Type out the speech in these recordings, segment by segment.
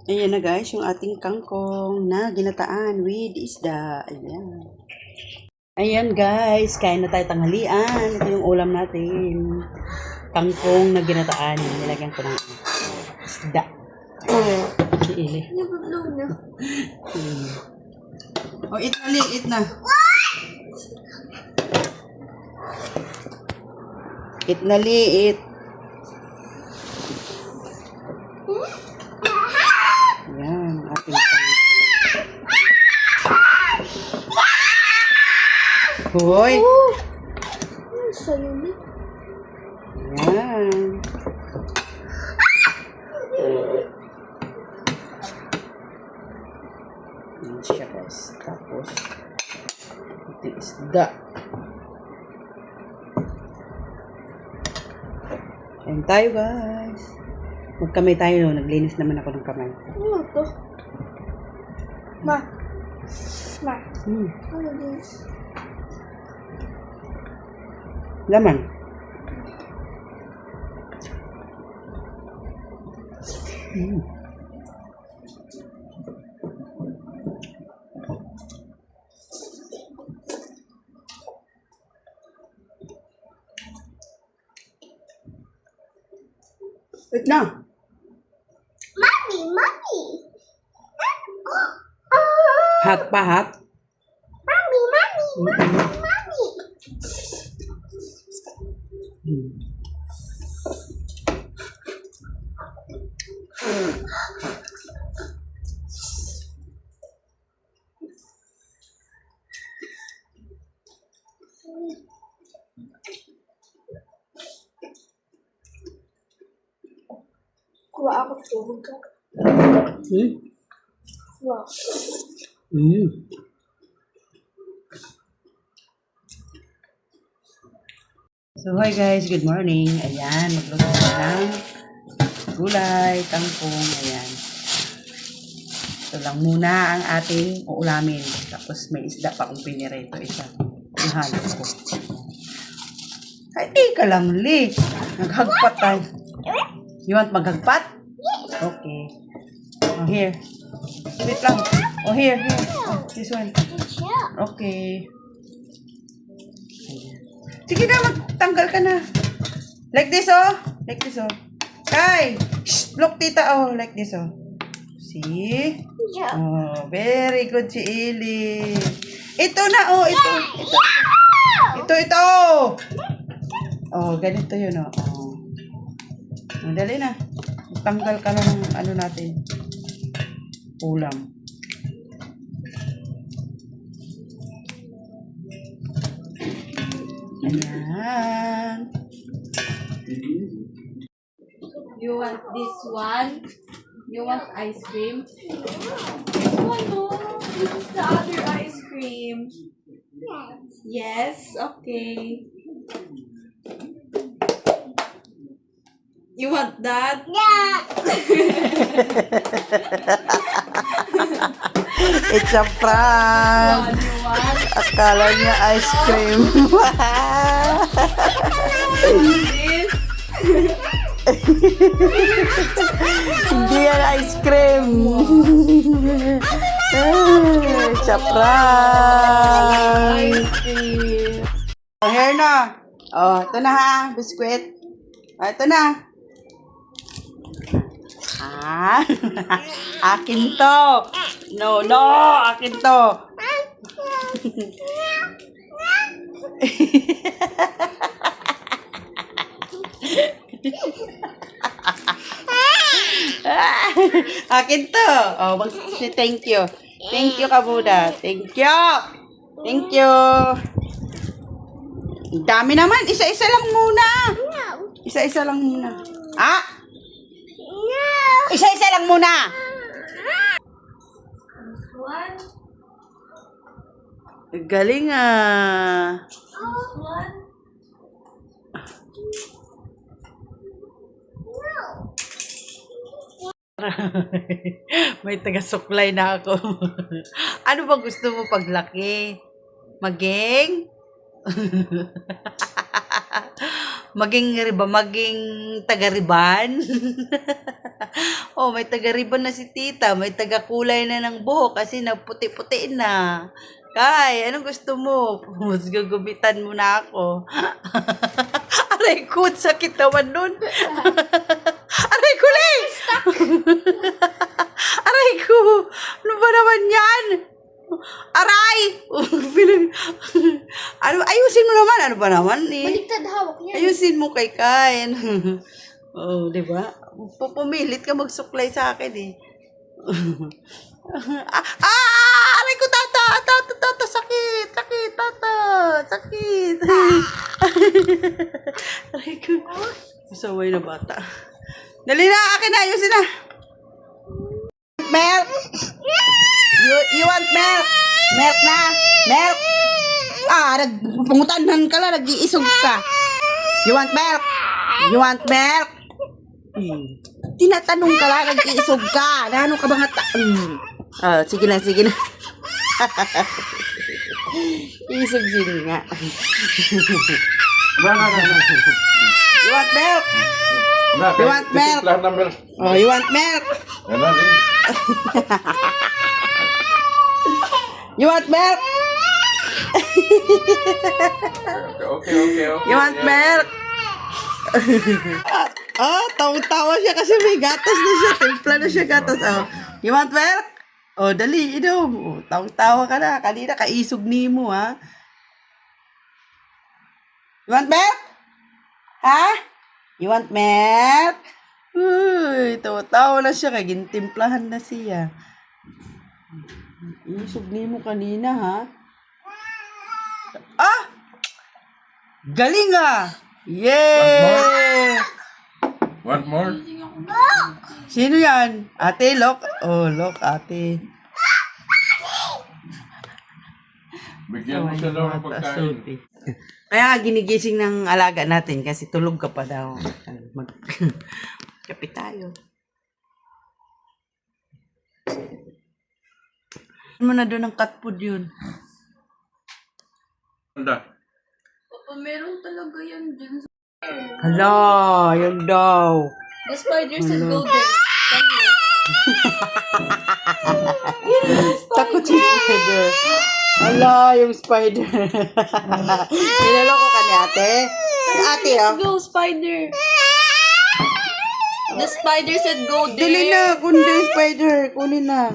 Ayan na guys, yung ating kangkong na ginataan with isda. Ayan. Ayan guys, kain na tayo tanghalian. Ito yung ulam natin. Kangkong na ginataan. Nilagyan ko ng isda. Siili. Oh, eat na, Lik. Eat na. Eat na, Lik. Ayan, ating kangkong. Hoy! Ayan. Ayan siya guys. Tapos, ito isda. Ayan tayo guys. Magkamay tayo. Naglinis naman ako ng kamay. Ano to? Ma. Ma. Ano din? Laman. Wait na. Mommy. Hot pa, hot? Mommy. Kuha ako tubig ka. Wow. So, hi guys. Good morning. Ayan. Magluto na ng gulay, kangkong. Ayan. Ito lang muna ang ating uulamin. Tapos may isda pa akong pinirito. Isa. Ihalo ko. Ay, ka lang, Li. Naghagpat tayo. You want maghagpat? Okay. Oh, here. Wait lang. Oh, here. Oh, this one. Okay. Ayan. Sige na, magtanggal ka na. Like this, oh. Like this, oh. Kai! Shh! Look, tita, oh. Like this, oh. See? Oh, very good si Ili. Ito na, oh. Ito. Oh, ganito yun, oh. Madali na. Tanggal ka na ng ano natin. Ulam. Ayan. You want this one? You want ice cream? This one, no. This is the other ice cream. Yes, okay. You want that? It's a prank. You want Akala niya ice cream. this? Hindi yan ice cream. It's a prank. Ice cream. Oh, here na. Oh, ito na ha. Biskuit. Oh, ito na. Ah, akin to. No, akin to. Akin to. Oh, thank you. Thank you, Kabuda. Thank you. Thank you. Ang dami naman. Isa-isa lang muna. Isa-isa lang muna. Ah? Isa-isa lang muna. This one? Galing ah. This one? May taga-suklay na ako. Ano ba gusto mo paglaki? Maging? maging taga-riban? Oh, may taga-ribbon na si tita. May taga-kulay na ng buhok kasi nagputi-puti na. Kay, anong gusto mo? Mas gugubitan mo na ako. Aray ko, sakit naman nun. Aray ko, Lay! Aray ko! Ano ba naman yan? Aray! Ano, ayusin mo naman. Ano ba naman eh? Baliktad hawak niya. Ayusin mo kay Kain. Oh, di ba? Pumilit ka magsuklay sa akin eh. Aray ko, tata! Tata, sakit! Sakit, tata! Sakit! Aray ko. Masaway na bata. Dali na, akin na, ayusin na. Milk! You want milk? Milk na! Milk! Nagpungutanhan ka lang, nag-iisog ka. You want milk? You want milk? Tinatanong ka lang, nag-iisog ka. Ano ka ba nga sige na, sige na. Isog sini nga. You want milk? You want milk? Oh, you want milk? You want milk? Okay. You want milk? Tawa-tawa siya kasi may gatas na siya. Timpla na siya gatas. Oh. You want milk? Oh, dali, inom. Oh, tawa-tawa ka na. Kanina, kaisog ni mo, ha? You want milk? Ha? You want milk? Uy, tawa-tawa na siya. Kaya gintimplahan na siya. Isog ni mo kanina, ha? Galing, ah! Yay! Want more? Sino yan? Ate, Lok? Oh, Lok, ate. Bigyan mo siya daw ng pagkain. Kaya ginigising ng alaga natin kasi tulog ka pa daw. Kape tayo. Ano mo na doon ng cat food yun? Anda. Papa, meron talaga yan dyan sa... Hala, yun daw. The spider said go there. Come here. Takot si spider. Hala, yung spider. Niloloko ka ni ate? Ate, oh. Let's go, spider. The spider said go there. Dili na, kunin yung spider. Kunin na.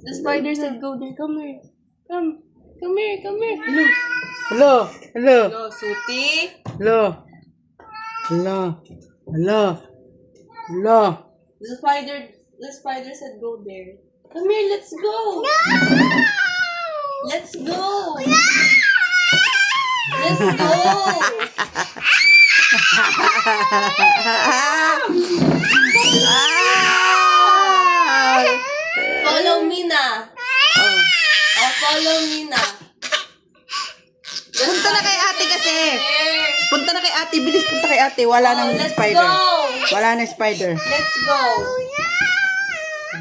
The spider said go there. Come here. Come. Come here. Come here. Hello, hello. Hello, Suti. Hello. Hello. Hello. Hello. The spider said go there. Come here, let's go. Let's go. Let's go. Follow me na. Follow me na. Punta na kay ate kasi. There. Punta na kay ate. Bilis punta kay ate. Wala nang Let's spider. go. Wala na spider. Let's go.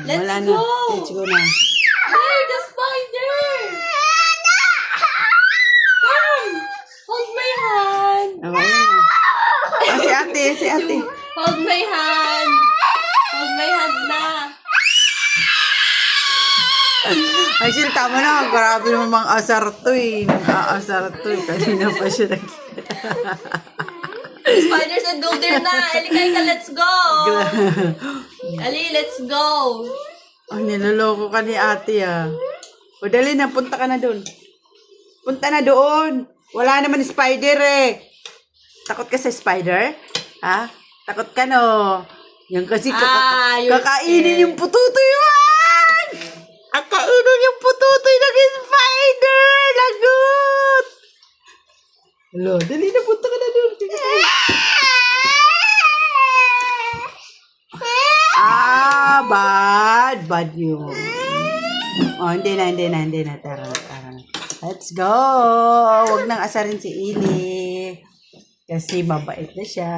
Let's Wala go. na. Let's go na. Hey, the spider. Come. Hold my hand. Oh, ayun na. Si ate. Si ate. Hold my hand. Hold my hand na. Ay, Sil, tama na. Grabe naman mga asar to eh. Aasar to eh. Kanina pa siya The spider said go there na. Eli, Kaika, let's go. Ali, let's go. Ay, niloloko ka ni ate ah. O, dali na. Punta ka na doon. Punta na doon. Wala naman spider eh. Takot ka sa spider? Ha? Takot ka no? Yan kasi You're kakainin scared. yung pututoy mo. Ang kainin yung pututoy ng spider. Lagot. Hello, dali na. Punta ka na doon. Bad. Bad yun. Oh, hindi na. Tara. Let's go. Huwag nang asarin si Ili. Kasi mabait na siya.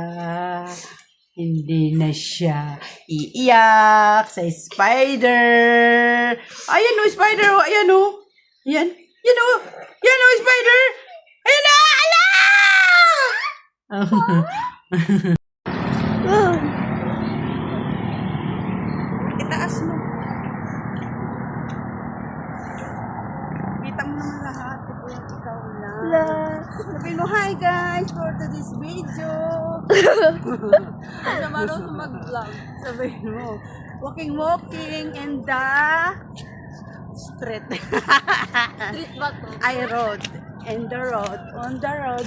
Hindi na siya iiyak sa spider. Ayan o, spider. Ayan o. Ayan. Yan o. Yan o, spider. Ayan na. Ala! Taas mo. Kita mo naman lahat. Ito yung ikaw lang. La. Sabihin mo, hi guys, for today's video. Ano marunong mag-vlog? Sabihin mo, walking in the street. Street ba to? I road. On the road.